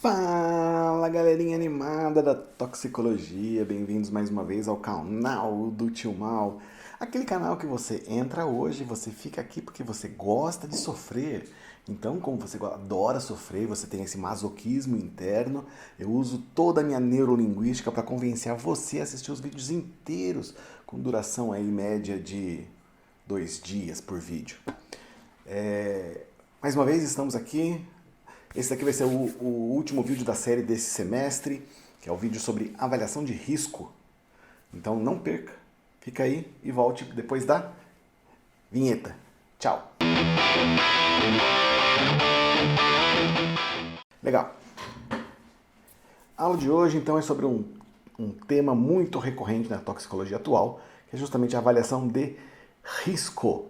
Fala, galerinha animada da toxicologia, bem-vindos mais uma vez ao canal do Tio Mal. Aquele canal que você entra hoje, você fica aqui porque você gosta de sofrer. Então, como você adora sofrer, você tem esse masoquismo interno, eu uso toda a minha neurolinguística para convencer você a assistir os vídeos inteiros, com duração aí média de 2 dias por vídeo. Mais uma vez estamos aqui. Esse daqui vai ser o último vídeo da série desse semestre, que é o vídeo sobre avaliação de risco. Então não perca, fica aí e volte depois da vinheta. Tchau! Legal. A aula de hoje então é sobre um tema muito recorrente na toxicologia atual, que é justamente a avaliação de risco.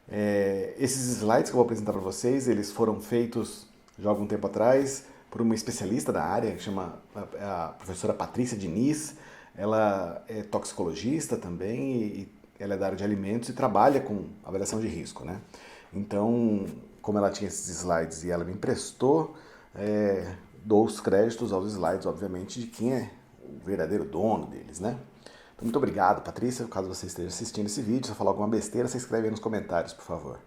Esses slides que eu vou apresentar para vocês, eles foram feitos já há algum tempo atrás por uma especialista da área, que chama a professora Patrícia Diniz. Ela é toxicologista também e ela é da área de alimentos e trabalha com avaliação de risco, né? Então, como ela tinha esses slides e ela me emprestou, dou os créditos aos slides, obviamente, de quem é o verdadeiro dono deles, né? Então, muito obrigado, Patrícia. Caso você esteja assistindo esse vídeo, se eu falar alguma besteira, você escreve aí nos comentários, por favor.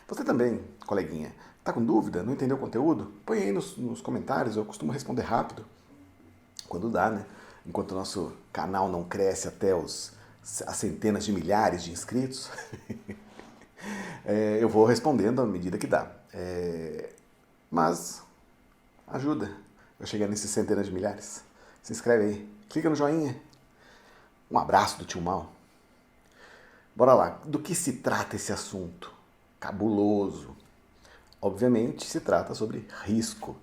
Você também, coleguinha, tá com dúvida? Não entendeu o conteúdo? Põe aí nos comentários, eu costumo responder rápido, quando dá, né? Enquanto o nosso canal não cresce até as centenas de milhares de inscritos, eu vou respondendo à medida que dá. Mas ajuda eu chegar nesses centenas de milhares. Se inscreve aí, clica no joinha. Um abraço do Tio Mal. Bora lá, do que se trata esse assunto? Cabuloso. Obviamente se trata sobre risco.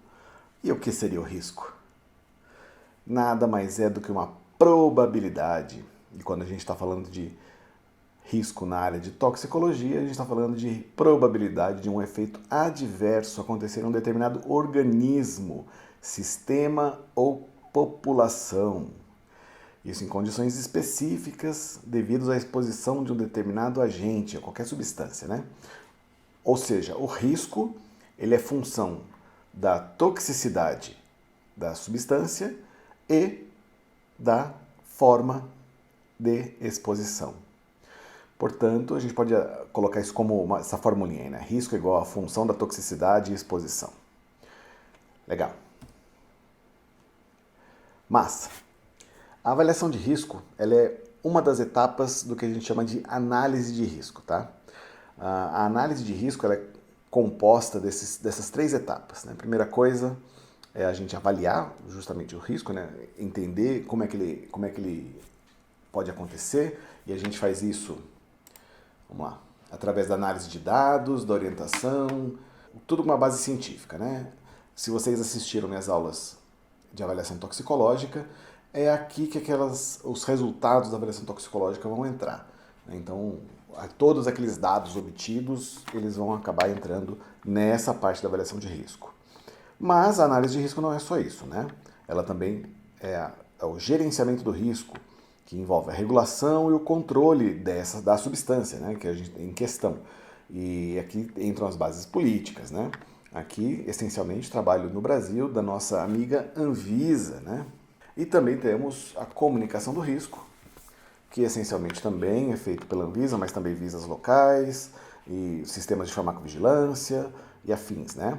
E o que seria o risco? Nada mais é do que uma probabilidade. E quando a gente está falando de risco na área de toxicologia, a gente está falando de probabilidade de um efeito adverso acontecer em um determinado organismo, sistema ou população. Isso em condições específicas devido à exposição de um determinado agente, a qualquer substância, né? Ou seja, o risco ele é função da toxicidade da substância e da forma de exposição. Portanto, a gente pode colocar isso como essa formulinha aí, né? Risco é igual a função da toxicidade e exposição. Legal. Mas a avaliação de risco ela é uma das etapas do que a gente chama de análise de risco, tá? A análise de risco ela é composta dessas 3 etapas, né? A primeira coisa é a gente avaliar justamente o risco, né? Entender como é que ele pode acontecer, e a gente faz isso, vamos lá, através da análise de dados, da orientação, tudo com uma base científica, né? Se vocês assistiram minhas aulas de avaliação toxicológica, é aqui que os resultados da avaliação toxicológica vão entrar. Então, todos aqueles dados obtidos, eles vão acabar entrando nessa parte da avaliação de risco. Mas a análise de risco não é só isso, né? Ela também é o gerenciamento do risco, que envolve a regulação e o controle da substância, né, que a gente tem em questão. E aqui entram as bases políticas, né? Aqui, essencialmente, trabalho no Brasil da nossa amiga Anvisa, né? E também temos a comunicação do risco, que essencialmente também é feito pela Anvisa, mas também visas locais e sistemas de farmacovigilância e afins, né?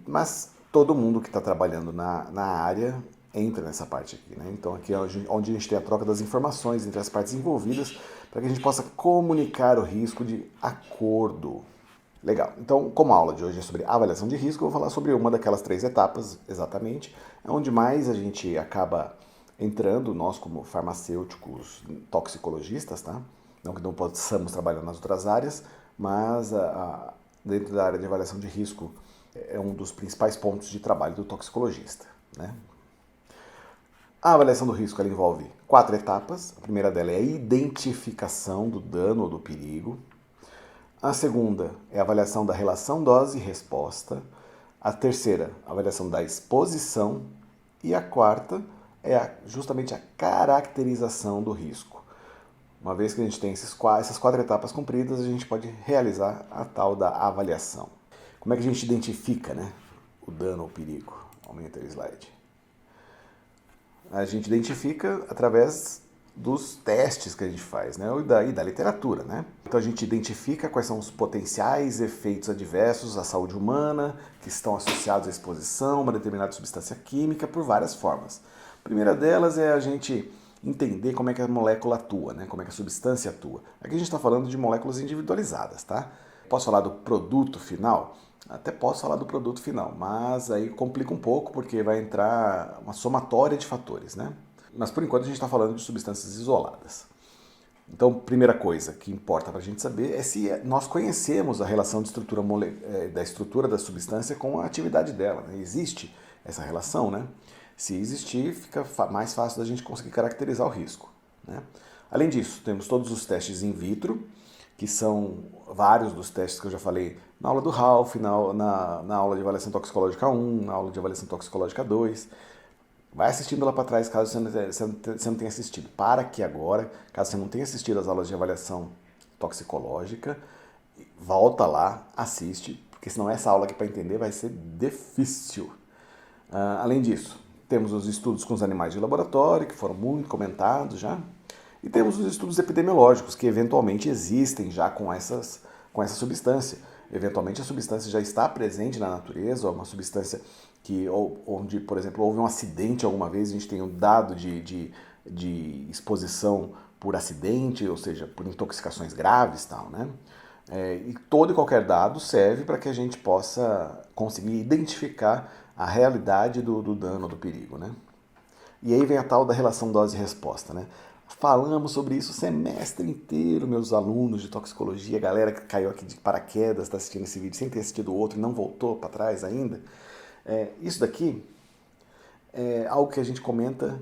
Mas todo mundo que está trabalhando na área entra nessa parte aqui, né? Então aqui é onde a gente tem a troca das informações entre as partes envolvidas para que a gente possa comunicar o risco de acordo. Legal. Então, como a aula de hoje é sobre avaliação de risco, eu vou falar sobre uma daquelas 3 etapas, exatamente, onde mais a gente acaba entrando, nós como farmacêuticos, toxicologistas, tá? Não que não possamos trabalhar nas outras áreas, mas dentro da área de avaliação de risco é um dos principais pontos de trabalho do toxicologista, né? A avaliação do risco ela envolve 4 etapas. A primeira dela é a identificação do dano ou do perigo. A segunda é a avaliação da relação dose e resposta. A terceira, a avaliação da exposição. E a quarta é justamente a caracterização do risco. Uma vez que a gente tem essas 4 etapas cumpridas, a gente pode realizar a tal da avaliação. Como é que a gente identifica, né, o dano ou perigo? Aumenta o slide. A gente identifica através dos testes que a gente faz, né? E da literatura, né? Então a gente identifica quais são os potenciais efeitos adversos à saúde humana que estão associados à exposição a uma determinada substância química por várias formas. A primeira delas é a gente entender como é que a molécula atua, né? Como é que a substância atua. Aqui a gente está falando de moléculas individualizadas, tá? Posso falar do produto final? Até posso falar do produto final, mas aí complica um pouco porque vai entrar uma somatória de fatores, né? Mas por enquanto a gente está falando de substâncias isoladas. Então, primeira coisa que importa para a gente saber é se nós conhecemos a relação de da estrutura da substância com a atividade dela, né? Existe essa relação, né? Se existir, fica mais fácil da gente conseguir caracterizar o risco, né? Além disso, temos todos os testes in vitro, que são vários dos testes que eu já falei na aula do Ralph, na aula de avaliação toxicológica 1, na aula de avaliação toxicológica 2. Vai assistindo lá para trás, caso você não tenha assistido. Para aqui agora, caso você não tenha assistido as aulas de avaliação toxicológica, volta lá, assiste, porque senão essa aula aqui para entender vai ser difícil. Além disso, temos os estudos com os animais de laboratório, que foram muito comentados já, e temos os estudos epidemiológicos, que eventualmente existem já com essa substância. Eventualmente a substância já está presente na natureza, ou uma substância onde, por exemplo, houve um acidente alguma vez, a gente tem um dado de exposição por acidente, ou seja, por intoxicações graves e tal, né? E todo e qualquer dado serve para que a gente possa conseguir identificar a realidade do dano, do perigo, né? E aí vem a tal da relação dose-resposta, né? Falamos sobre isso o semestre inteiro, meus alunos de toxicologia, galera que caiu aqui de paraquedas, está assistindo esse vídeo sem ter assistido o outro e não voltou para trás ainda. Isso daqui é algo que a gente comenta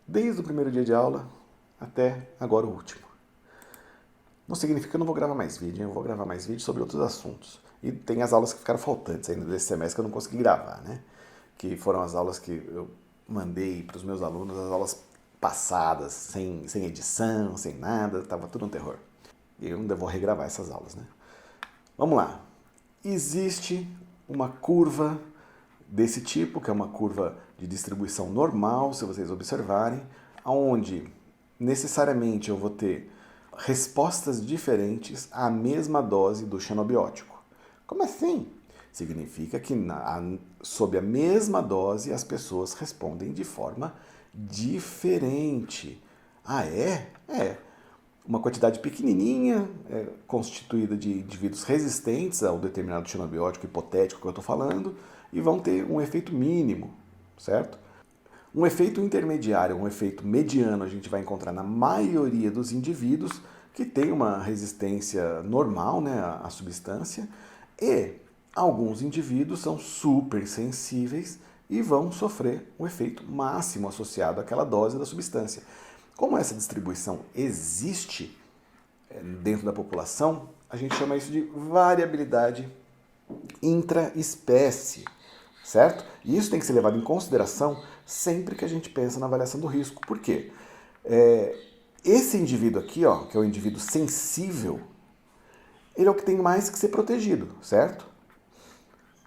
desde o primeiro dia de aula até agora o último. Não significa que eu não vou gravar mais vídeo, eu vou gravar mais vídeo sobre outros assuntos. E tem as aulas que ficaram faltantes ainda desse semestre que eu não consegui gravar, né? Que foram as aulas que eu mandei para os meus alunos, as aulas passadas, sem edição, sem nada, estava tudo um terror. E eu ainda vou regravar essas aulas, né? Vamos lá. Existe uma curva desse tipo, que é uma curva de distribuição normal, se vocês observarem, onde necessariamente eu vou ter respostas diferentes à mesma dose do xenobiótico. Como assim? Significa que sob a mesma dose as pessoas respondem de forma diferente. Ah, é? É. Uma quantidade pequenininha, constituída de indivíduos resistentes ao determinado xenobiótico hipotético que eu estou falando, e vão ter um efeito mínimo, certo? Um efeito intermediário, um efeito mediano, a gente vai encontrar na maioria dos indivíduos que tem uma resistência normal, né, à substância, e alguns indivíduos são super sensíveis e vão sofrer o efeito máximo associado àquela dose da substância. Como essa distribuição existe dentro da população, a gente chama isso de variabilidade intraespécie, certo? E isso tem que ser levado em consideração sempre que a gente pensa na avaliação do risco. Por quê? Esse indivíduo aqui, ó, que é o indivíduo sensível, ele é o que tem mais que ser protegido, certo?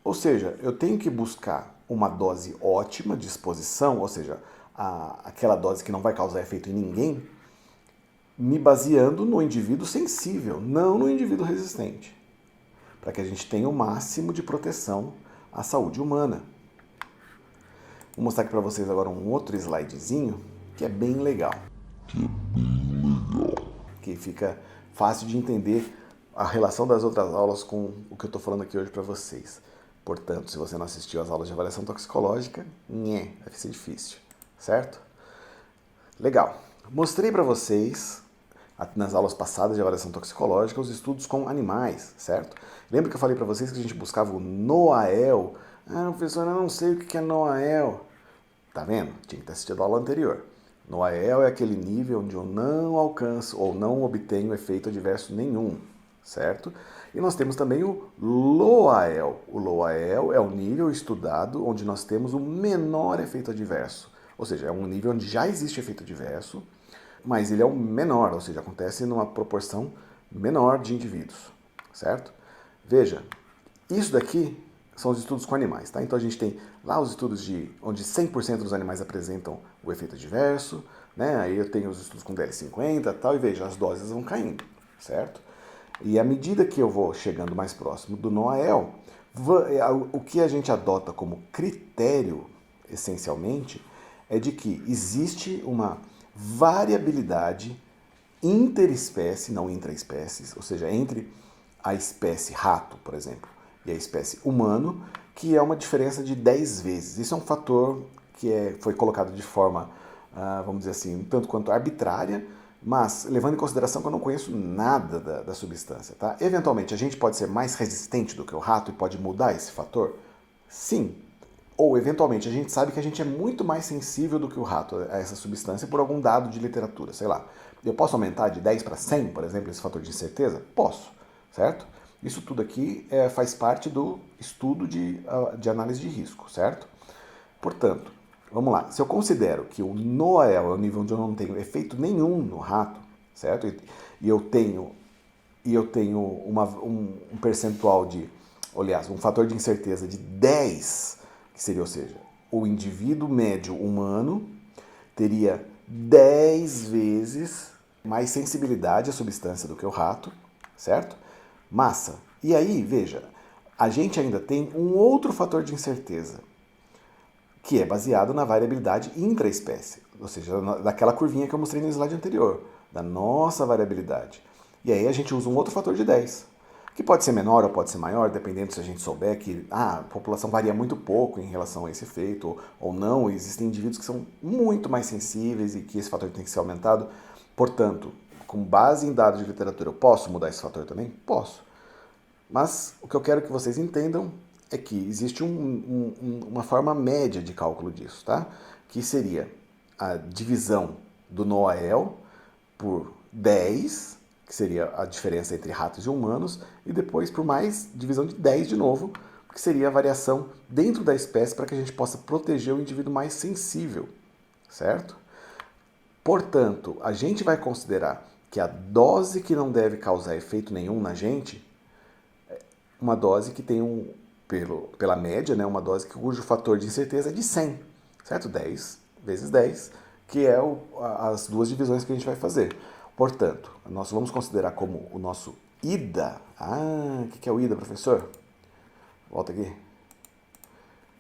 Ou seja, eu tenho que buscar uma dose ótima de exposição, ou seja, aquela dose que não vai causar efeito em ninguém, me baseando no indivíduo sensível, não no indivíduo resistente, para que a gente tenha o máximo de proteção à saúde humana. Vou mostrar aqui para vocês agora um outro slidezinho que é bem legal. Que fica fácil de entender a relação das outras aulas com o que eu estou falando aqui hoje para vocês. Portanto, se você não assistiu às aulas de avaliação toxicológica, vai ser difícil, certo? Legal. Mostrei para vocês, nas aulas passadas de avaliação toxicológica, os estudos com animais, certo? Lembra que eu falei para vocês que a gente buscava o NOAEL? Ah, professor, eu não sei o que é NOAEL. Tá vendo? Tinha que ter assistido a aula anterior. NOAEL é aquele nível onde eu não alcanço ou não obtenho efeito adverso nenhum, certo? E nós temos também o LOAEL. O LOAEL é o nível estudado onde nós temos o menor efeito adverso. Ou seja, é um nível onde já existe efeito adverso, mas ele é o menor, ou seja, acontece numa proporção menor de indivíduos, certo? Veja, isso daqui são os estudos com animais, tá? Então a gente tem lá os estudos onde 100% dos animais apresentam o efeito adverso, né? Aí eu tenho os estudos com DL50 e tal, e veja, as doses vão caindo, certo? E à medida que eu vou chegando mais próximo do NOAEL, o que a gente adota como critério, essencialmente, é de que existe uma variabilidade interespécie, não intraespécies, ou seja, entre a espécie rato, por exemplo, e a espécie humano, que é uma diferença de 10 vezes. Isso é um fator que foi colocado de forma, vamos dizer assim, um tanto quanto arbitrária, mas levando em consideração que eu não conheço nada da substância. Tá? Eventualmente, a gente pode ser mais resistente do que o rato e pode mudar esse fator? Sim. Ou, eventualmente, a gente sabe que a gente é muito mais sensível do que o rato a essa substância por algum dado de literatura, sei lá. Eu posso aumentar de 10 para 100, por exemplo, esse fator de incerteza? Posso, certo? Isso tudo aqui faz parte do estudo de análise de risco, certo? Portanto, vamos lá. Se eu considero que o NOAEL é o nível onde eu não tenho efeito nenhum no rato, certo? E eu tenho um percentual aliás, um fator de incerteza de 10, que seria, ou seja, o indivíduo médio humano teria 10 vezes mais sensibilidade à substância do que o rato, certo? Massa. E aí, veja, a gente ainda tem um outro fator de incerteza, que é baseado na variabilidade intraespécie, ou seja, daquela curvinha que eu mostrei no slide anterior, da nossa variabilidade. E aí a gente usa um outro fator de 10, que pode ser menor ou pode ser maior, dependendo se a gente souber que a população varia muito pouco em relação a esse efeito, ou não, existem indivíduos que são muito mais sensíveis e que esse fator tem que ser aumentado. Portanto, com base em dados de literatura, eu posso mudar esse fator também? Posso. Mas o que eu quero que vocês entendam é que existe uma forma média de cálculo disso, tá? Que seria a divisão do NOAEL por 10, que seria a diferença entre ratos e humanos, e depois por mais divisão de 10 de novo, que seria a variação dentro da espécie para que a gente possa proteger o indivíduo mais sensível, certo? Portanto, a gente vai considerar que a dose que não deve causar efeito nenhum na gente, uma dose que tem pela média, né, uma dose cujo fator de incerteza é de 100, certo? 10 vezes 10, que é as duas divisões que a gente vai fazer. Portanto, nós vamos considerar como o nosso IDA. O que é o IDA, professor? Volta aqui.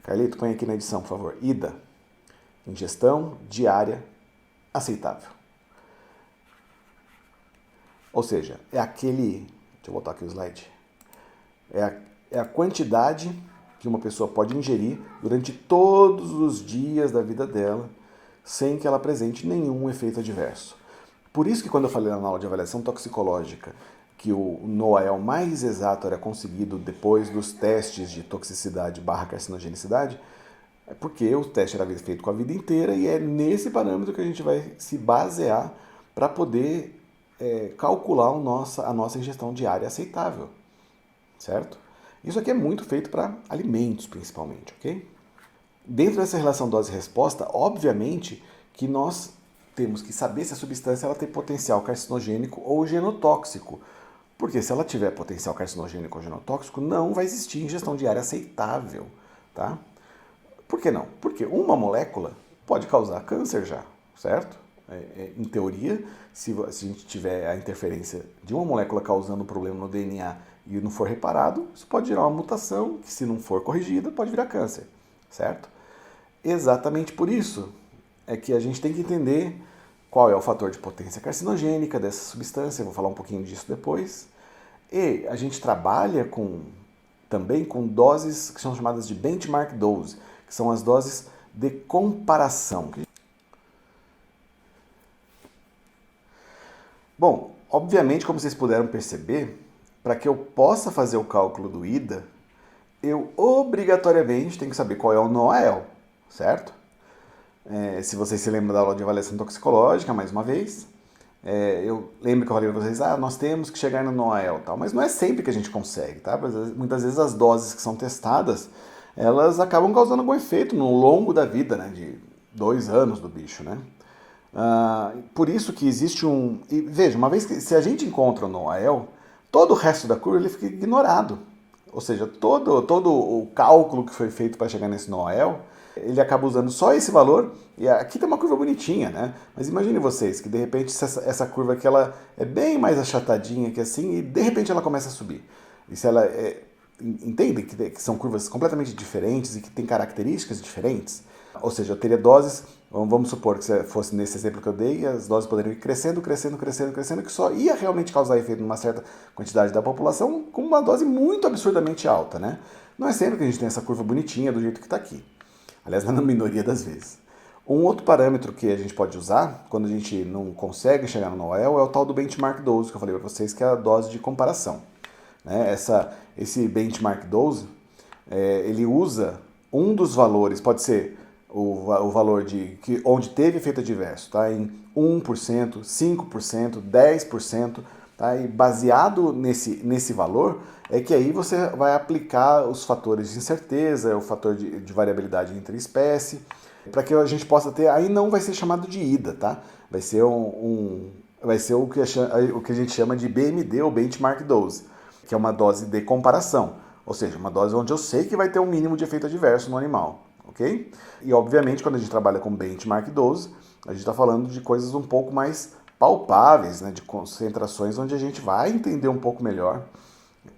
Carlito, põe aqui na edição, por favor. IDA. Ingestão diária aceitável. Ou seja, é aquele... Deixa eu voltar aqui o slide. É a quantidade que uma pessoa pode ingerir durante todos os dias da vida dela, sem que ela apresente nenhum efeito adverso. Por isso que quando eu falei na aula de avaliação toxicológica que o NOAEL mais exato era conseguido depois dos testes de toxicidade / carcinogenicidade, é porque o teste era feito com a vida inteira e é nesse parâmetro que a gente vai se basear para poder calcular a nossa ingestão diária aceitável, certo? Isso aqui é muito feito para alimentos, principalmente, ok? Dentro dessa relação dose-resposta, obviamente que nós temos que saber se a substância ela tem potencial carcinogênico ou genotóxico. Porque se ela tiver potencial carcinogênico ou genotóxico, não vai existir ingestão diária aceitável, tá? Por que não? Porque uma molécula pode causar câncer já, certo? Em teoria, se a gente tiver a interferência de uma molécula causando um problema no DNA e não for reparado, isso pode gerar uma mutação que, se não for corrigida, pode virar câncer, certo? Exatamente por isso é que a gente tem que entender qual é o fator de potência carcinogênica dessa substância, eu vou falar um pouquinho disso depois. E a gente trabalha também com doses que são chamadas de benchmark dose, que são as doses de comparação. Bom, obviamente, como vocês puderam perceber, para que eu possa fazer o cálculo do IDA, eu obrigatoriamente tenho que saber qual é o NOAEL, certo? Se vocês se lembram da aula de avaliação toxicológica, mais uma vez, eu lembro que eu falei para vocês, nós temos que chegar no NOAEL, tal, mas não é sempre que a gente consegue, tá? Muitas vezes as doses que são testadas, elas acabam causando algum efeito no longo da vida, né, de 2 anos do bicho, né? Por isso que existe e veja, uma vez que se a gente encontra o NOAEL, todo o resto da curva ele fica ignorado. Ou seja, todo o cálculo que foi feito para chegar nesse NOEL, ele acaba usando só esse valor, e aqui tem uma curva bonitinha, né? Mas imagine vocês que de repente essa curva aqui ela é bem mais achatadinha que assim, e de repente ela começa a subir. E se ela entendem que são curvas completamente diferentes e que têm características diferentes? Ou seja, eu teria doses, vamos supor que fosse nesse exemplo que eu dei, as doses poderiam ir crescendo, crescendo, crescendo, crescendo, que só ia realmente causar efeito numa certa quantidade da população com uma dose muito absurdamente alta, né? Não é sempre que a gente tem essa curva bonitinha do jeito que está aqui. Aliás, na minoria das vezes. Um outro parâmetro que a gente pode usar quando a gente não consegue chegar no NOEL é o tal do benchmark dose, que eu falei para vocês, que é a dose de comparação. Né? Esse benchmark dose, ele usa um dos valores, pode ser o valor onde teve efeito adverso, tá? Em 1%, 5%, 10%, tá? E baseado nesse valor, é que aí você vai aplicar os fatores de incerteza, o fator de variabilidade entre espécie, para que a gente possa ter, aí não vai ser chamado de IDA, tá? Vai ser vai ser o que a gente chama de BMD, ou Benchmark Dose, que é uma dose de comparação, ou seja, uma dose onde eu sei que vai ter um mínimo de efeito adverso no animal, ok? E obviamente quando a gente trabalha com Benchmark Dose, a gente está falando de coisas um pouco mais palpáveis, né, de concentrações onde a gente vai entender um pouco melhor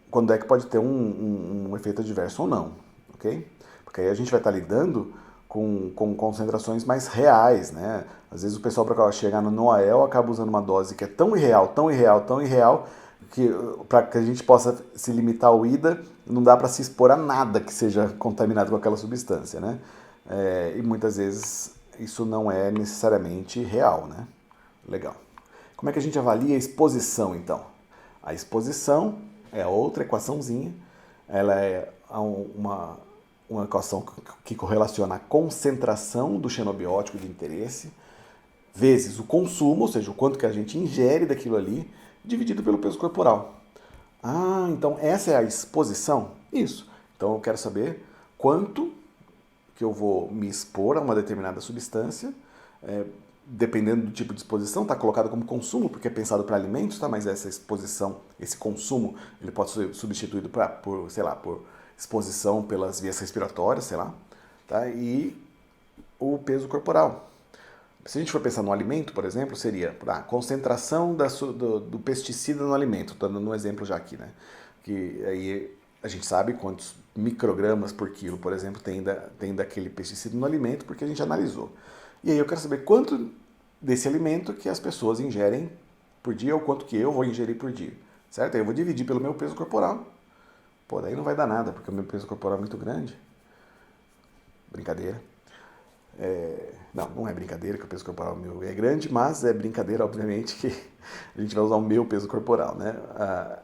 quando é que pode ter um efeito adverso ou não, ok? Porque aí a gente vai estar lidando com concentrações mais reais, né? Às vezes o pessoal, para chegar no NOAEL, acaba usando uma dose que é tão irreal, tão irreal, tão irreal, que para que a gente possa se limitar ao IDA, não dá para se expor a nada que seja contaminado com aquela substância, né? E muitas vezes isso não é necessariamente real, né? Legal. Como é que a gente avalia a exposição, então? A exposição é outra equaçãozinha, ela é uma equação que correlaciona a concentração do xenobiótico de interesse vezes o consumo, ou seja, o quanto que a gente ingere daquilo ali, dividido pelo peso corporal. Ah, então essa é a exposição? Isso. Então eu quero saber quanto que eu vou me expor a uma determinada substância, dependendo do tipo de exposição, está colocado como consumo, porque é pensado para alimentos, tá? Mas essa exposição, esse consumo, ele pode ser substituído por exposição pelas vias respiratórias, sei lá, tá? E o peso corporal. Se a gente for pensar no alimento, por exemplo, seria a concentração do pesticida no alimento. Estou dando um exemplo já aqui, né? Que aí a gente sabe quantos microgramas por quilo, por exemplo, tem daquele pesticida no alimento, porque a gente analisou. E aí eu quero saber quanto desse alimento que as pessoas ingerem por dia ou quanto que eu vou ingerir por dia, certo? Aí eu vou dividir pelo meu peso corporal. Pô, daí não vai dar nada, porque o meu peso corporal é muito grande. Brincadeira. Não é brincadeira que o peso corporal meu é grande, mas é brincadeira, obviamente, que a gente vai usar o meu peso corporal, né?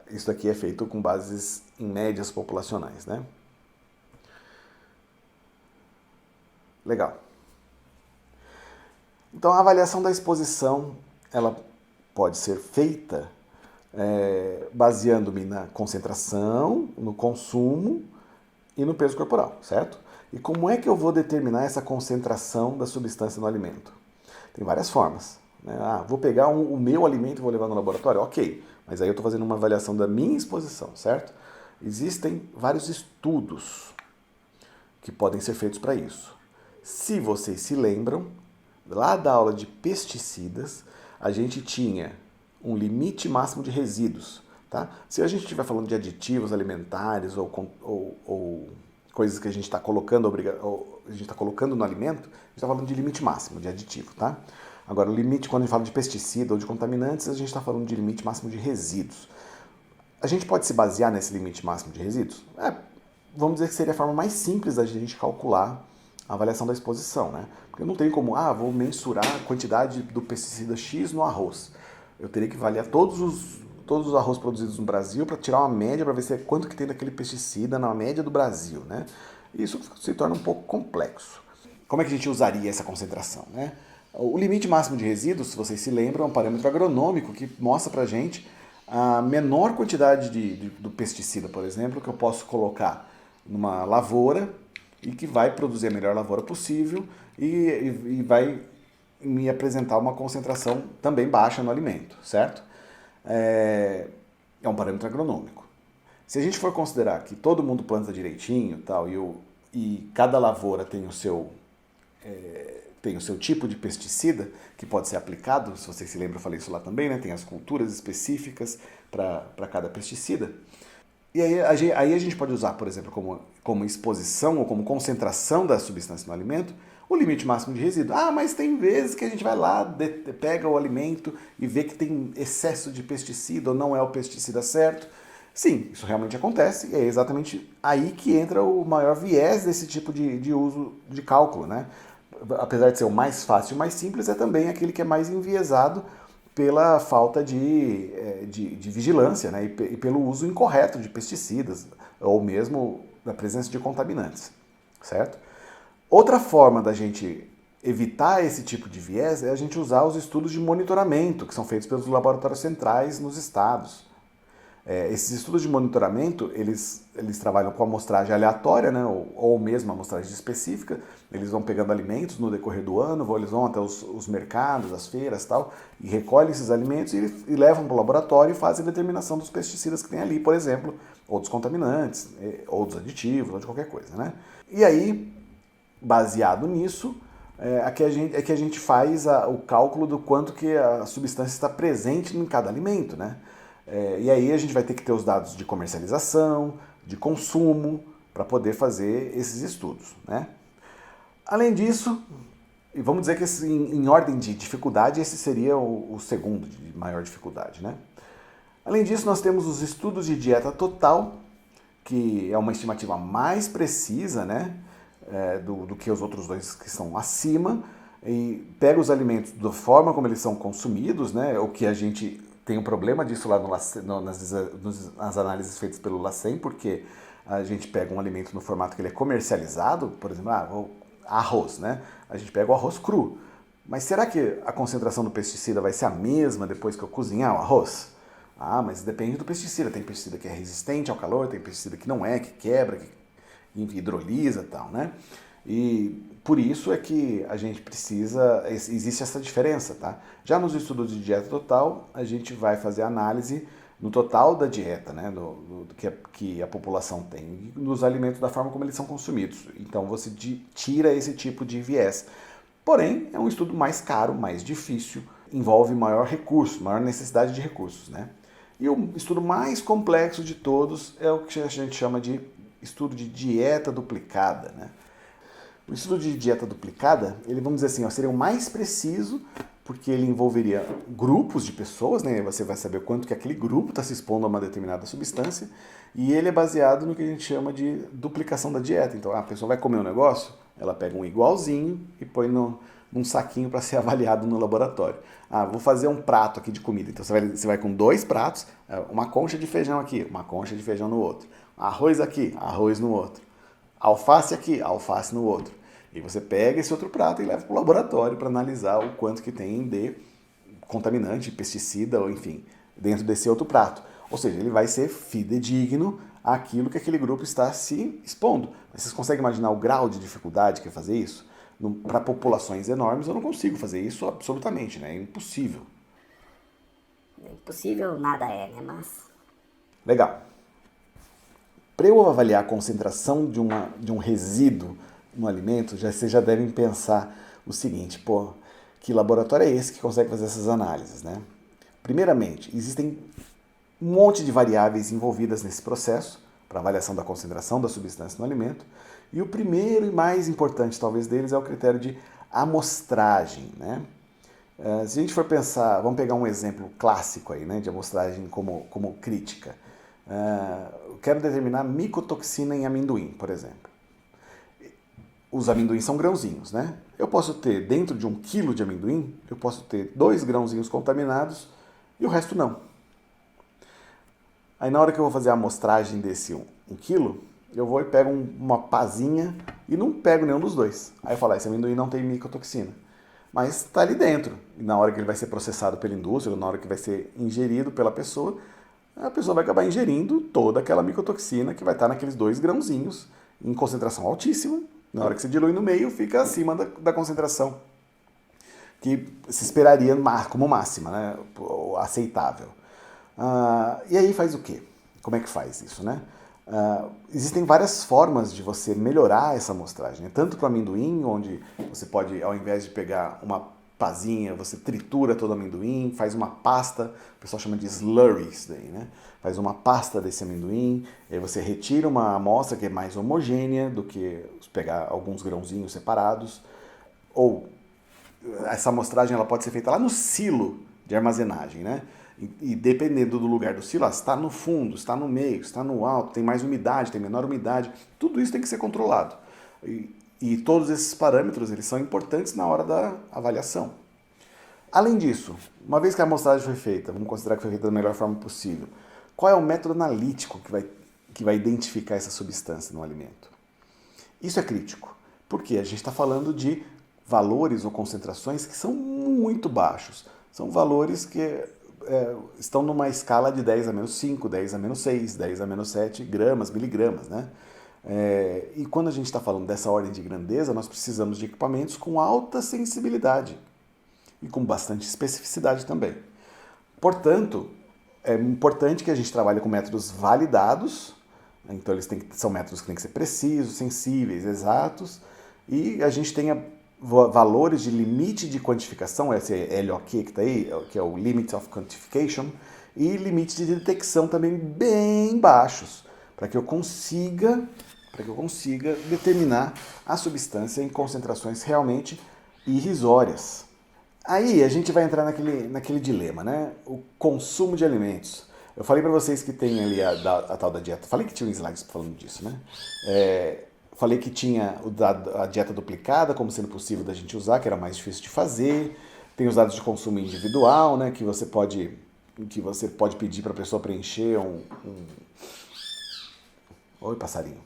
Isso aqui é feito com bases em médias populacionais, né? Legal. Então, a avaliação da exposição, ela pode ser feita baseando-me na concentração, no consumo e no peso corporal, certo? E como é que eu vou determinar essa concentração da substância no alimento? Tem várias formas. Né? Vou pegar o meu alimento e vou levar no laboratório? Ok, mas aí eu estou fazendo uma avaliação da minha exposição, certo? Existem vários estudos que podem ser feitos para isso. Se vocês se lembram, lá da aula de pesticidas, a gente tinha um limite máximo de resíduos. Tá? Se a gente estiver falando de aditivos alimentares ou coisas que a gente está colocando, no alimento, a gente está falando de limite máximo de aditivo. Tá? Agora, o limite, quando a gente fala de pesticida ou de contaminantes, a gente está falando de limite máximo de resíduos. A gente pode se basear nesse limite máximo de resíduos? Vamos dizer que seria a forma mais simples da gente calcular a avaliação da exposição, né? Porque eu não tenho como, vou mensurar a quantidade do pesticida X no arroz. Eu teria que avaliar todos os arroz produzidos no Brasil para tirar uma média para ver quanto que tem daquele pesticida na média do Brasil, né? Isso se torna um pouco complexo. Como é que a gente usaria essa concentração, né? O limite máximo de resíduos, se vocês se lembram, é um parâmetro agronômico que mostra para a gente a menor quantidade do pesticida, por exemplo, que eu posso colocar numa lavoura e que vai produzir a melhor lavoura possível e vai me apresentar uma concentração também baixa no alimento, certo? É um parâmetro agronômico. Se a gente for considerar que todo mundo planta direitinho tal, e cada lavoura tem o seu tipo de pesticida que pode ser aplicado, se vocês se lembram, eu falei isso lá também, né? Tem as culturas específicas para cada pesticida. E aí a gente pode usar, por exemplo, como exposição ou como concentração da substância no alimento, o limite máximo de resíduo. Ah, mas tem vezes que a gente vai lá, pega o alimento e vê que tem excesso de pesticida ou não é o pesticida certo. Sim, isso realmente acontece e é exatamente aí que entra o maior viés desse tipo de uso de cálculo, né? Apesar de ser o mais fácil e mais simples, é também aquele que é mais enviesado pela falta de vigilância, né? E pelo uso incorreto de pesticidas ou mesmo da presença de contaminantes, certo? Outra forma da gente evitar esse tipo de viés é a gente usar os estudos de monitoramento que são feitos pelos laboratórios centrais nos estados. Esses estudos de monitoramento, eles trabalham com amostragem aleatória, né, ou mesmo amostragem específica. Eles vão pegando alimentos no decorrer do ano, eles vão até os mercados, as feiras tal, e recolhem esses alimentos e levam para o laboratório e fazem a determinação dos pesticidas que tem ali, por exemplo, ou dos contaminantes, ou dos aditivos, ou de qualquer coisa, né? E aí, baseado nisso, é que a gente faz o cálculo do quanto que a substância está presente em cada alimento, né? E aí a gente vai ter que ter os dados de comercialização, de consumo, para poder fazer esses estudos, né? Além disso, e vamos dizer que em ordem de dificuldade, esse seria o segundo de maior dificuldade, né? Além disso, nós temos os estudos de dieta total, que é uma estimativa mais precisa, né, do que os outros dois que estão acima, e pega os alimentos da forma como eles são consumidos, né, o que a gente tem um problema disso lá nas análises feitas pelo LACEN, porque a gente pega um alimento no formato que ele é comercializado, por exemplo, arroz, né? A gente pega o arroz cru. Mas será que a concentração do pesticida vai ser a mesma depois que eu cozinhar o arroz? Ah, mas depende do pesticida. Tem pesticida que é resistente ao calor, tem pesticida que não é, que quebra, que hidrolisa e tal, né? E por isso é que a gente existe essa diferença, tá? Já nos estudos de dieta total, a gente vai fazer análise no total da dieta, né? Do que a população tem, nos alimentos da forma como eles são consumidos. Então você tira esse tipo de viés. Porém, é um estudo mais caro, mais difícil, envolve maior recurso, maior necessidade de recursos, né? E o estudo mais complexo de todos é o que a gente chama de estudo de dieta duplicada, né? O estudo de dieta duplicada, ele, vamos dizer assim, seria o mais preciso, porque ele envolveria grupos de pessoas, né? Você vai saber quanto que aquele grupo está se expondo a uma determinada substância, e ele é baseado no que a gente chama de duplicação da dieta. Então, a pessoa vai comer um negócio, ela pega um igualzinho e põe num saquinho para ser avaliado no laboratório. Ah, vou fazer um prato aqui de comida. Então, você vai com 2 pratos, uma concha de feijão aqui, uma concha de feijão no outro. Arroz aqui, arroz no outro. Alface aqui, alface no outro. E você pega esse outro prato e leva para o laboratório para analisar o quanto que tem de contaminante, pesticida, ou enfim, dentro desse outro prato. Ou seja, ele vai ser fidedigno àquilo que aquele grupo está se expondo. Mas vocês conseguem imaginar o grau de dificuldade que é fazer isso? Para populações enormes eu não consigo fazer isso absolutamente, né? É impossível. Impossível nada é, né? Mas... Legal. Para eu avaliar a concentração de um resíduo no alimento, vocês já devem pensar o seguinte, que laboratório é esse que consegue fazer essas análises, né? Primeiramente, existem um monte de variáveis envolvidas nesse processo para avaliação da concentração da substância no alimento, e o primeiro e mais importante, talvez, deles é o critério de amostragem, né? Se a gente for pensar, vamos pegar um exemplo clássico aí, né, de amostragem como crítica. Eu quero determinar micotoxina em amendoim, por exemplo. Os amendoins são grãozinhos, né? Eu posso ter, dentro de 1 quilo de amendoim, eu posso ter 2 grãozinhos contaminados e o resto não. Aí na hora que eu vou fazer a amostragem desse 1 quilo, eu vou e pego uma pazinha e não pego nenhum dos dois. Aí eu falo, esse amendoim não tem micotoxina. Mas está ali dentro. E na hora que ele vai ser processado pela indústria, ou na hora que vai ser ingerido pela pessoa, a pessoa vai acabar ingerindo toda aquela micotoxina que vai estar naqueles 2 grãozinhos em concentração altíssima. Na hora que você dilui no meio, fica acima da concentração que se esperaria como máxima, né? Aceitável. E aí faz o quê? Como é que faz isso, né? Existem várias formas de você melhorar essa amostragem, né? Tanto para o amendoim, onde você pode, ao invés de pegar uma pazinha, você tritura todo o amendoim, faz uma pasta, o pessoal chama de slurry isso daí, né? Faz uma pasta desse amendoim, e aí você retira uma amostra que é mais homogênea do que pegar alguns grãozinhos separados, ou essa amostragem ela pode ser feita lá no silo de armazenagem, né? E dependendo do lugar do silo, está no fundo, está no meio, está no alto, tem mais umidade, tem menor umidade, tudo isso tem que ser controlado. E todos esses parâmetros eles são importantes na hora da avaliação. Além disso, uma vez que a amostragem foi feita, vamos considerar que foi feita da melhor forma possível, qual é o método analítico que vai identificar essa substância no alimento? Isso é crítico, porque a gente está falando de valores ou concentrações que são muito baixos. São valores que estão numa escala de 10 a menos 5, 10 a menos 6, 10 a menos 7 gramas, miligramas, né? E quando a gente está falando dessa ordem de grandeza, nós precisamos de equipamentos com alta sensibilidade e com bastante especificidade também. Portanto, é importante que a gente trabalhe com métodos validados, então são métodos que têm que ser precisos, sensíveis, exatos, e a gente tenha valores de limite de quantificação, esse LOQ que está aí, que é o Limit of Quantification, e limite de detecção também bem baixos, para que eu consiga determinar a substância em concentrações realmente irrisórias. Aí a gente vai entrar naquele dilema, né? O consumo de alimentos. Eu falei para vocês que tem ali a tal da dieta. Falei que tinha um slide falando disso, né? Falei que tinha a dieta duplicada como sendo possível da gente usar, que era mais difícil de fazer. Tem os dados de consumo individual, né? Que você pode pedir para a pessoa preencher Oi, passarinho.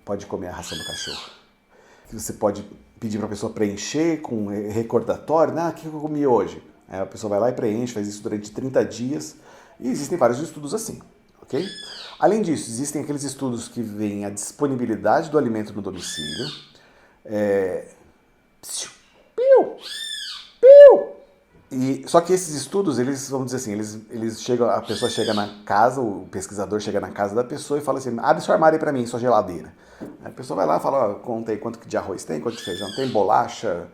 Pode comer a ração do cachorro. Que você pode pedir para a pessoa preencher com recordatório. O que eu comi hoje? Aí a pessoa vai lá e preenche, faz isso durante 30 dias. E existem vários estudos assim, ok? Além disso, existem aqueles estudos que veem a disponibilidade do alimento no domicílio. Só que esses estudos, eles, vamos dizer assim, eles chegam, a pessoa chega na casa, o pesquisador chega na casa da pessoa e fala assim, abre seu armário aí pra mim, sua geladeira. Aí a pessoa vai lá e fala, conta aí quanto de arroz tem, quanto de feijão tem, bolacha,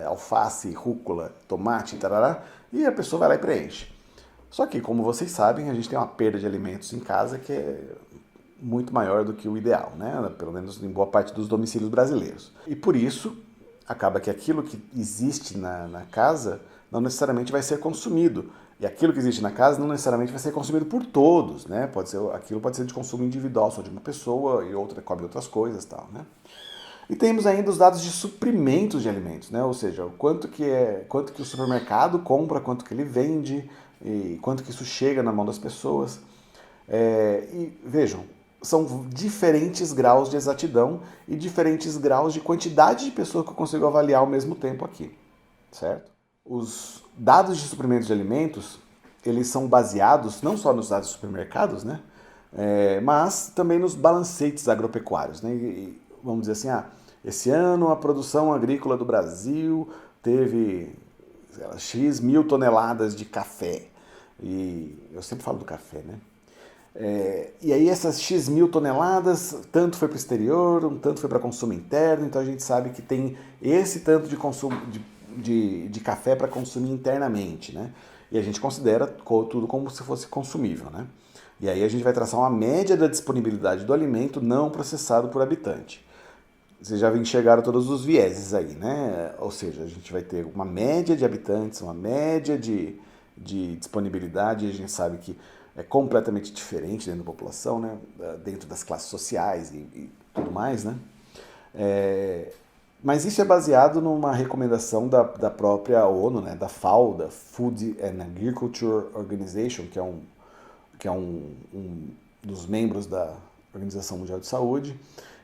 alface, rúcula, tomate, tarará, e a pessoa vai lá e preenche. Só que, como vocês sabem, a gente tem uma perda de alimentos em casa que é muito maior do que o ideal, né? Pelo menos em boa parte dos domicílios brasileiros. E por isso, acaba que aquilo que existe na casa não necessariamente vai ser consumido. E aquilo que existe na casa não necessariamente vai ser consumido por todos, né? Aquilo pode ser de consumo individual, só de uma pessoa, e outra come outras coisas e tal, né? E temos ainda os dados de suprimentos de alimentos, né? Ou seja, quanto que o supermercado compra, quanto que ele vende, e quanto que isso chega na mão das pessoas. E vejam, são diferentes graus de exatidão e diferentes graus de quantidade de pessoas que eu consigo avaliar ao mesmo tempo aqui, certo? Os dados de suprimentos de alimentos, eles são baseados não só nos dados dos supermercados, né? Mas também nos balancetes agropecuários, né? E vamos dizer assim, esse ano a produção agrícola do Brasil teve X mil toneladas de café. E eu sempre falo do café, né? E aí essas X mil toneladas, tanto foi para o exterior, um tanto foi para consumo interno, então a gente sabe que tem esse tanto de consumo de café para consumir internamente, né? E a gente considera tudo como se fosse consumível, né? E aí a gente vai traçar uma média da disponibilidade do alimento não processado por habitante. Vocês já enxergaram todos os vieses aí, né? Ou seja, a gente vai ter uma média de habitantes, uma média de disponibilidade, e a gente sabe que é completamente diferente dentro da população, né? Dentro das classes sociais e tudo mais, né? Mas isso é baseado numa recomendação da própria ONU, né? Da FAO, da Food and Agriculture Organization, que é um dos membros da Organização Mundial de Saúde.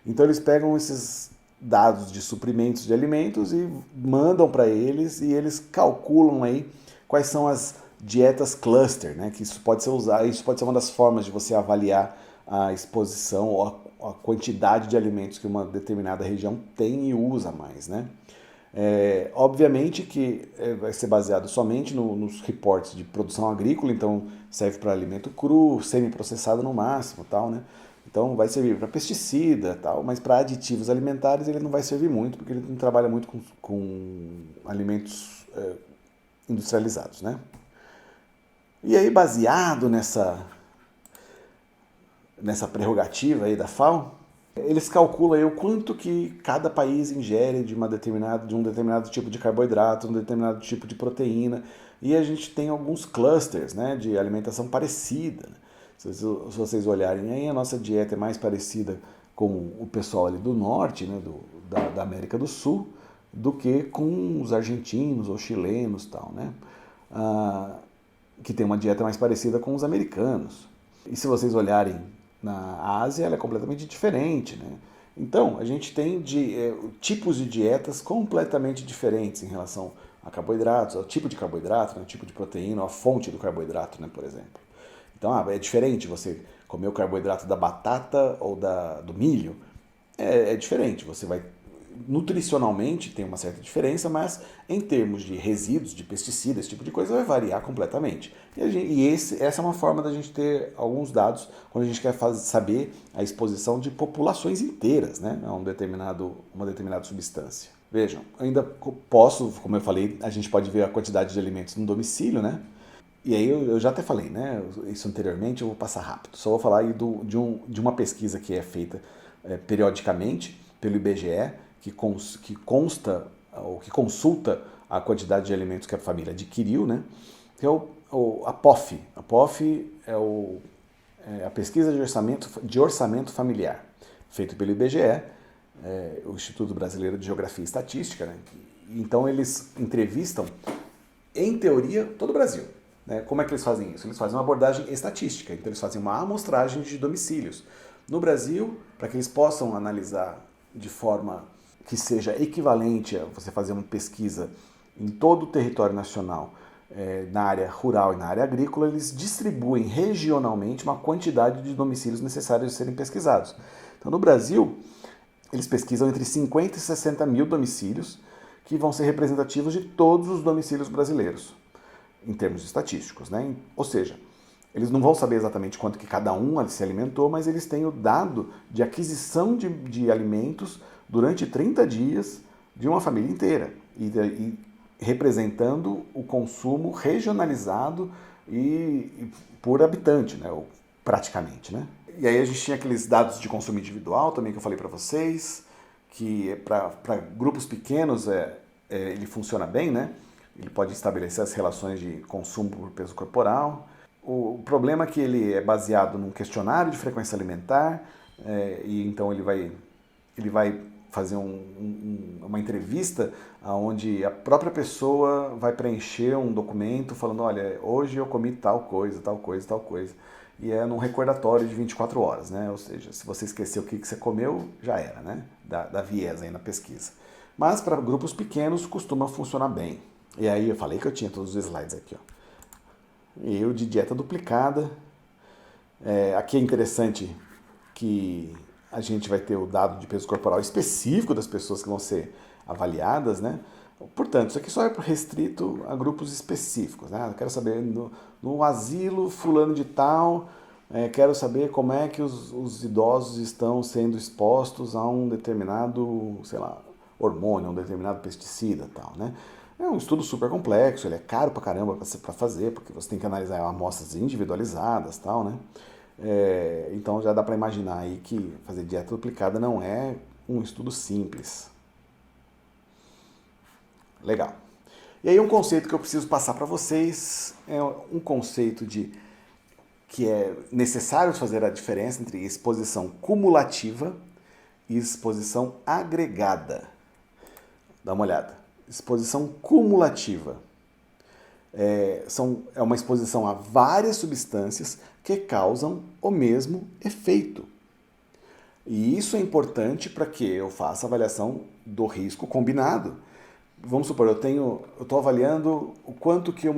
Então eles pegam esses dados de suprimentos de alimentos e mandam para eles, e eles calculam aí quais são as dietas cluster, né? Que isso pode ser uma das formas de você avaliar a exposição ou a quantidade de alimentos que uma determinada região tem e usa mais, né? Obviamente que vai ser baseado somente nos reportes de produção agrícola, então serve para alimento cru, semi-processado no máximo, tal, né? Então vai servir para pesticida, tal, mas para aditivos alimentares ele não vai servir muito, porque ele não trabalha muito com alimentos industrializados, né? E aí, baseado nessa prerrogativa aí da FAO, eles calculam aí o quanto que cada país ingere de um determinado tipo de carboidrato, um determinado tipo de proteína, e a gente tem alguns clusters, né, de alimentação parecida. Se vocês olharem aí, a nossa dieta é mais parecida com o pessoal ali do norte, né, da América do Sul, do que com os argentinos ou chilenos, tal, né? Que tem uma dieta mais parecida com os americanos. E se vocês olharem na Ásia, ela é completamente diferente, né? Então, a gente tem tipos de dietas completamente diferentes em relação a carboidratos, ao tipo de carboidrato, né, ao tipo de proteína, a fonte do carboidrato, né, por exemplo. Então, é diferente você comer o carboidrato da batata ou do milho. É diferente, você vai nutricionalmente tem uma certa diferença, mas em termos de resíduos, de pesticidas, esse tipo de coisa vai variar completamente. Essa é uma forma da gente ter alguns dados quando a gente quer saber a exposição de populações inteiras, né, a uma determinada substância. Vejam, ainda posso, como eu falei, a gente pode ver a quantidade de alimentos no domicílio, né? E aí eu já até falei, né? Isso anteriormente, eu vou passar rápido. Só vou falar aí de uma pesquisa que é feita periodicamente pelo IBGE, que consta ou que consulta a quantidade de alimentos que a família adquiriu, né? Que é a POF. A POF é a pesquisa de orçamento familiar, feito pelo IBGE, o Instituto Brasileiro de Geografia e Estatística, né? Então eles entrevistam, em teoria, todo o Brasil. Né? Como é que eles fazem isso? Eles fazem uma abordagem estatística, então eles fazem uma amostragem de domicílios. No Brasil, para que eles possam analisar de forma que seja equivalente a você fazer uma pesquisa em todo o território nacional, na área rural e na área agrícola, eles distribuem regionalmente uma quantidade de domicílios necessários de serem pesquisados. Então, no Brasil, eles pesquisam entre 50 e 60 mil domicílios que vão ser representativos de todos os domicílios brasileiros, em termos estatísticos, né? Ou seja, eles não vão saber exatamente quanto que cada um se alimentou, mas eles têm o dado de aquisição de alimentos durante 30 dias de uma família inteira, e representando o consumo regionalizado e por habitante, né? Ou praticamente, né? E aí a gente tinha aqueles dados de consumo individual também que eu falei para vocês, que para grupos pequenos ele funciona bem, né? Ele pode estabelecer as relações de consumo por peso corporal. O problema é que ele é baseado num questionário de frequência alimentar, e então ele vai fazer uma entrevista onde a própria pessoa vai preencher um documento falando, olha, hoje eu comi tal coisa, tal coisa, tal coisa. E é num recordatório de 24 horas, né? Ou seja, se você esqueceu o que você comeu, já era, né? Dá viés aí na pesquisa. Mas para grupos pequenos costuma funcionar bem. E aí eu falei que eu tinha todos os slides aqui, ó. Eu de dieta duplicada. Aqui é interessante que a gente vai ter o dado de peso corporal específico das pessoas que vão ser avaliadas, né? Portanto, isso aqui só é restrito a grupos específicos, né? Eu quero saber no asilo fulano de tal, quero saber como é que os idosos estão sendo expostos a um determinado, sei lá, hormônio, a um determinado pesticida, tal, né? É um estudo super complexo, ele é caro pra caramba para fazer, porque você tem que analisar amostras individualizadas, tal, né? Então já dá para imaginar aí que fazer dieta duplicada não é um estudo simples. Legal. E aí um conceito que eu preciso passar para vocês é um conceito que é necessário fazer a diferença entre exposição cumulativa e exposição agregada. Dá uma olhada. Exposição cumulativa é uma exposição a várias substâncias que causam o mesmo efeito. E isso é importante para que eu faça a avaliação do risco combinado. Vamos supor, eu estou avaliando o quanto que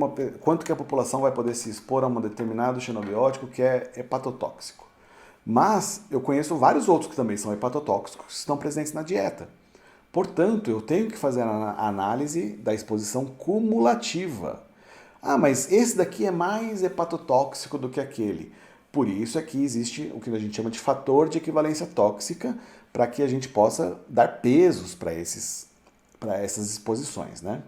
a população vai poder se expor a um determinado xenobiótico que é hepatotóxico. Mas eu conheço vários outros que também são hepatotóxicos que estão presentes na dieta. Portanto, eu tenho que fazer a análise da exposição cumulativa. Ah, mas esse daqui é mais hepatotóxico do que aquele. Por isso é que existe o que a gente chama de fator de equivalência tóxica, para que a gente possa dar pesos para essas exposições, né?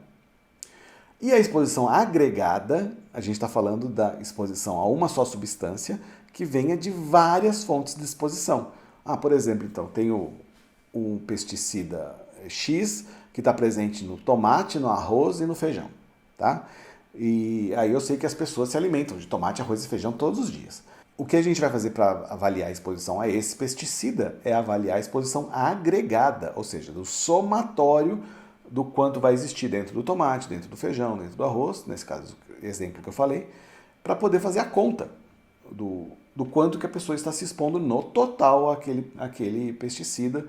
E a exposição agregada, a gente está falando da exposição a uma só substância que venha de várias fontes de exposição. Ah, por exemplo, então, tem o pesticida X que está presente no tomate, no arroz e no feijão, tá? E aí eu sei que as pessoas se alimentam de tomate, arroz e feijão todos os dias. O que a gente vai fazer para avaliar a exposição a esse pesticida é avaliar a exposição agregada, ou seja, do somatório do quanto vai existir dentro do tomate, dentro do feijão, dentro do arroz, nesse caso, exemplo que eu falei, para poder fazer a conta do quanto que a pessoa está se expondo no total àquele pesticida,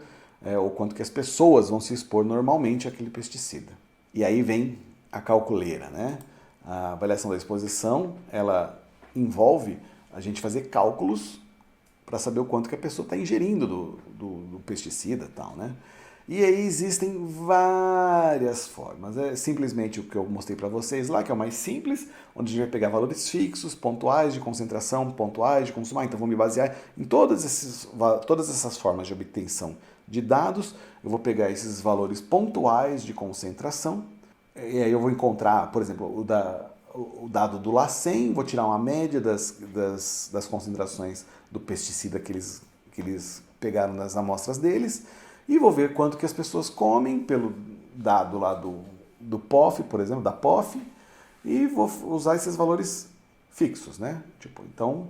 ou quanto que as pessoas vão se expor normalmente àquele pesticida. E aí vem a calculeira, né? A avaliação da exposição, ela envolve a gente fazer cálculos para saber o quanto que a pessoa está ingerindo do pesticida e tal, né? E aí existem várias formas. É simplesmente o que eu mostrei para vocês lá, que é o mais simples, onde a gente vai pegar valores fixos, pontuais de concentração, pontuais de consumo. Então vou me basear em todas essas formas de obtenção de dados. Eu vou pegar esses valores pontuais de concentração, e aí eu vou encontrar, por exemplo, o dado do LACEN, vou tirar uma média das concentrações do pesticida que eles pegaram nas amostras deles, e vou ver quanto que as pessoas comem pelo dado lá do POF, por exemplo, da POF, e vou usar esses valores fixos, né? Então,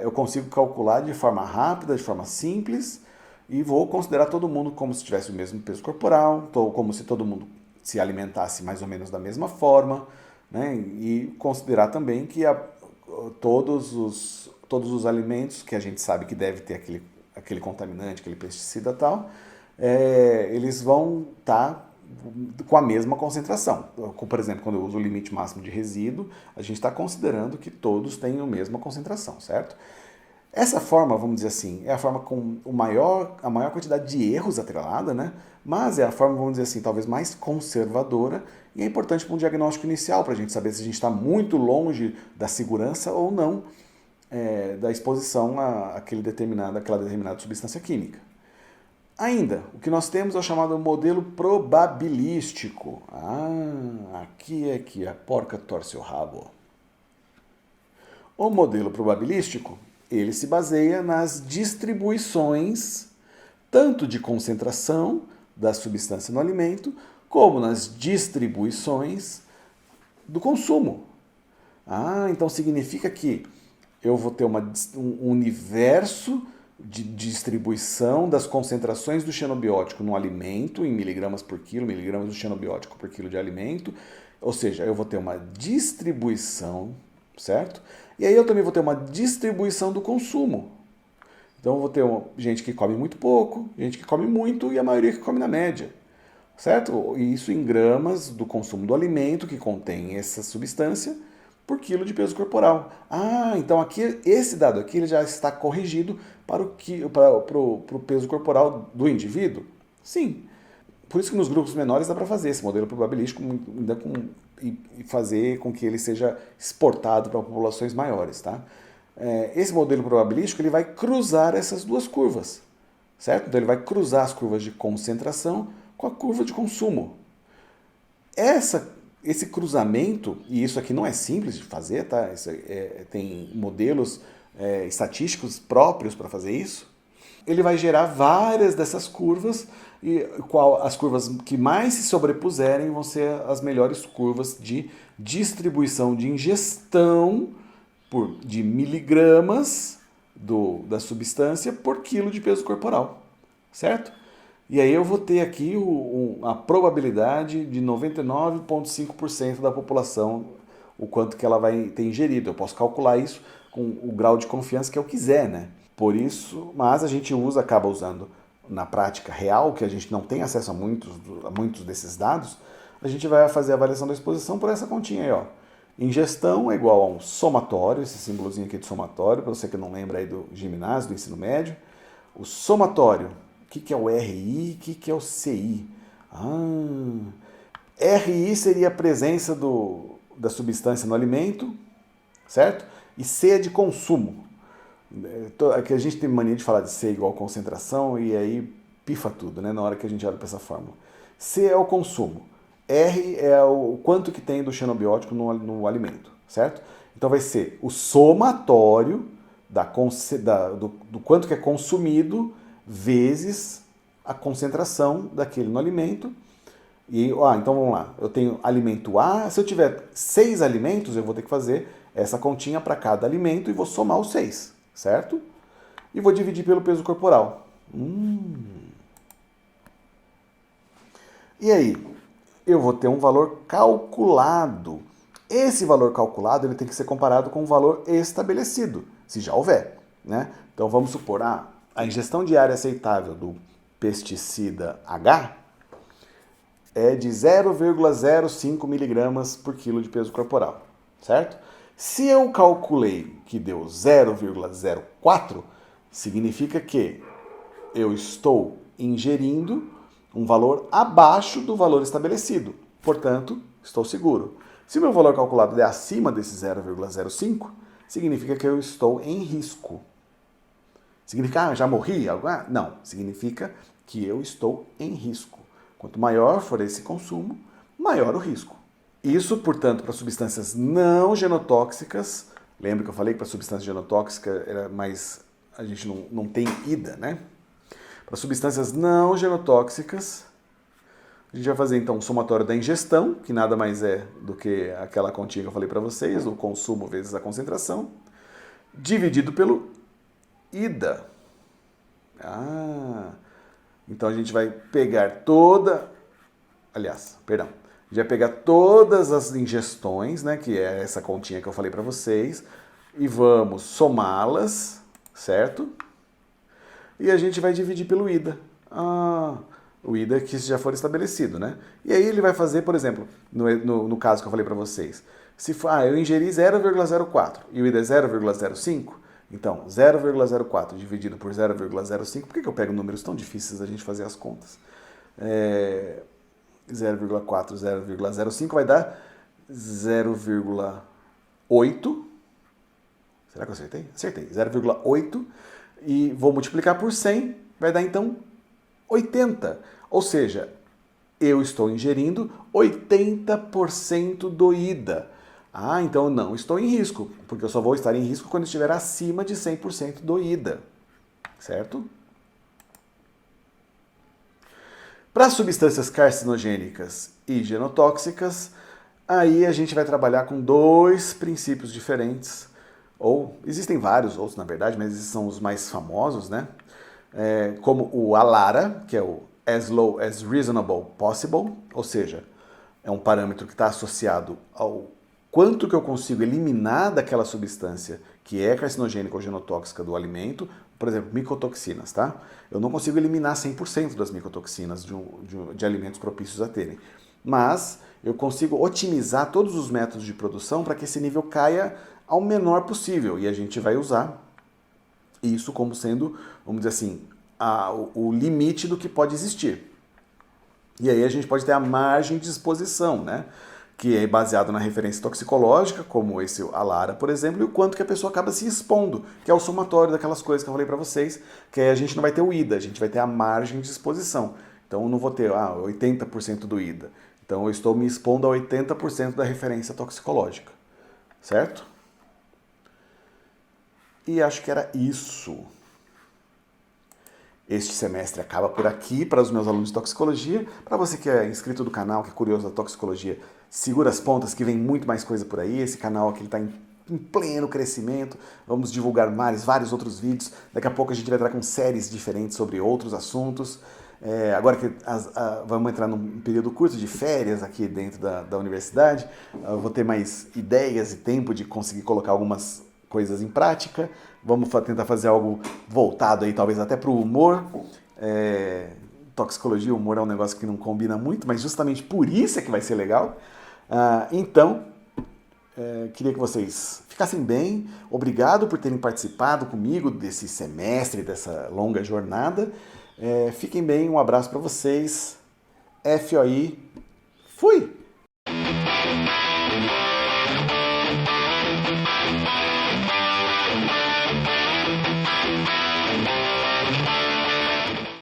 eu consigo calcular de forma rápida, de forma simples, e vou considerar todo mundo como se tivesse o mesmo peso corporal, como se todo mundo se alimentasse mais ou menos da mesma forma, né? E considerar também que todos os alimentos que a gente sabe que deve ter aquele contaminante, aquele pesticida e tal, eles vão estar com a mesma concentração. Por exemplo, quando eu uso o limite máximo de resíduo, a gente está considerando que todos têm a mesma concentração, certo? Essa forma, vamos dizer assim, é a forma com a maior quantidade de erros atrelada, né? Mas é a forma, vamos dizer assim, talvez mais conservadora, e é importante para um diagnóstico inicial, para a gente saber se a gente está muito longe da segurança ou não da exposição àquela determinada substância química. Ainda, o que nós temos é o chamado modelo probabilístico. Aqui é que a porca torce o rabo. O modelo probabilístico, ele se baseia nas distribuições, tanto de concentração da substância no alimento, como nas distribuições do consumo. Então significa que eu vou ter um universo de distribuição das concentrações do xenobiótico no alimento, em miligramas por quilo, miligramas do xenobiótico por quilo de alimento, ou seja, eu vou ter uma distribuição, certo? E aí eu também vou ter uma distribuição do consumo. Então eu vou ter gente que come muito pouco, gente que come muito e a maioria que come na média, certo? E isso em gramas do consumo do alimento que contém essa substância por quilo de peso corporal. Então aqui esse dado aqui ele já está corrigido para o peso corporal do indivíduo? Sim. Por isso que nos grupos menores dá para fazer esse modelo probabilístico e fazer com que ele seja exportado para populações maiores, tá? Esse modelo probabilístico ele vai cruzar essas duas curvas, certo? Então ele vai cruzar as curvas de concentração com a curva de consumo. Esse cruzamento, e isso aqui não é simples de fazer, tá? Tem modelos estatísticos próprios para fazer isso. Ele vai gerar várias dessas curvas, e as curvas que mais se sobrepuserem vão ser as melhores curvas de distribuição de ingestão de miligramas da substância por quilo de peso corporal, certo? E aí eu vou ter aqui a probabilidade de 99,5% da população, o quanto que ela vai ter ingerido. Eu posso calcular isso com o grau de confiança que eu quiser, né? Por isso, mas a gente acaba usando na prática real, que a gente não tem acesso a muitos desses dados, a gente vai fazer a avaliação da exposição por essa continha aí, ó. Ingestão é igual a um somatório, esse símbolozinho aqui de somatório, para você que não lembra aí do ginásio, do ensino médio. O somatório, o que é o RI, o que é o CI? Ah, RI seria a presença da substância no alimento, certo? E C é de consumo. Que a gente tem mania de falar de C igual concentração e aí pifa tudo, né? Na hora que a gente olha para essa fórmula. C é o consumo. R é o quanto que tem do xenobiótico no alimento, certo? Então vai ser o somatório do quanto que é consumido vezes a concentração daquele no alimento. E, então vamos lá, eu tenho alimento A, se eu tiver 6 alimentos, eu vou ter que fazer essa continha para cada alimento e vou somar os 6, certo? E vou dividir pelo peso corporal. E aí, eu vou ter um valor calculado. Esse valor calculado ele tem que ser comparado com o valor estabelecido, se já houver, né? Então vamos supor, a ingestão diária aceitável do pesticida H é de 0,05 miligramas por quilo de peso corporal, certo? Se eu calculei que deu 0,04, significa que eu estou ingerindo um valor abaixo do valor estabelecido. Portanto, estou seguro. Se o meu valor calculado é acima desse 0,05, significa que eu estou em risco. Significa, já morri? Não, significa que eu estou em risco. Quanto maior for esse consumo, maior o risco. Isso, portanto, para substâncias não genotóxicas. Lembra que eu falei que para substância genotóxica era mais, a gente não tem ida, né? Para substâncias não genotóxicas, a gente vai fazer então o somatório da ingestão, que nada mais é do que aquela continha que eu falei para vocês, o consumo vezes a concentração, dividido pelo ida. Então a gente vai pegar a gente vai pegar todas as ingestões, né, que é essa continha que eu falei para vocês, e vamos somá-las, certo? E a gente vai dividir pelo ida. O ida que já for estabelecido, né? E aí ele vai fazer, por exemplo, no caso que eu falei para vocês, se for, eu ingeri 0,04 e o ida é 0,05, então 0,04 dividido por 0,05, por que eu pego números tão difíceis da gente fazer as contas? 0,4, 0,05 vai dar 0,8. Será que eu acertei? Acertei. 0,8 e vou multiplicar por 100, vai dar então 80. Ou seja, eu estou ingerindo 80% do ida. Então não estou em risco, porque eu só vou estar em risco quando estiver acima de 100% do ida. Certo? Para substâncias carcinogênicas e genotóxicas, aí a gente vai trabalhar com 2 princípios diferentes, ou existem vários outros na verdade, mas esses são os mais famosos, né? Como o ALARA, que é o As Low as Reasonable Possible, ou seja, é um parâmetro que está associado ao quanto que eu consigo eliminar daquela substância que é carcinogênica ou genotóxica do alimento, por exemplo, micotoxinas, tá? Eu não consigo eliminar 100% das micotoxinas de alimentos propícios a terem, mas eu consigo otimizar todos os métodos de produção para que esse nível caia ao menor possível, e a gente vai usar isso como sendo, vamos dizer assim, o limite do que pode existir. E aí a gente pode ter a margem de exposição, né? Que é baseado na referência toxicológica, como esse ALARA, por exemplo, e o quanto que a pessoa acaba se expondo, que é o somatório daquelas coisas que eu falei para vocês, que aí a gente não vai ter o IDA, a gente vai ter a margem de exposição. Então eu não vou ter 80% do IDA. Então eu estou me expondo a 80% da referência toxicológica. Certo? E acho que era isso. Este semestre acaba por aqui para os meus alunos de toxicologia. Para você que é inscrito do canal, que é curioso da toxicologia, segura as pontas que vem muito mais coisa por aí. Esse canal aqui está em pleno crescimento. Vamos divulgar vários outros vídeos. Daqui a pouco a gente vai entrar com séries diferentes sobre outros assuntos. Agora que vamos entrar num período curto de férias aqui dentro da universidade, eu vou ter mais ideias e tempo de conseguir colocar algumas coisas em prática. Vamos tentar fazer algo voltado aí, talvez até para o humor. Toxicologia, humor é um negócio que não combina muito, mas justamente por isso é que vai ser legal. Então, queria que vocês ficassem bem. Obrigado por terem participado comigo desse semestre, dessa longa jornada. Fiquem bem, um abraço para vocês FOI. Fui!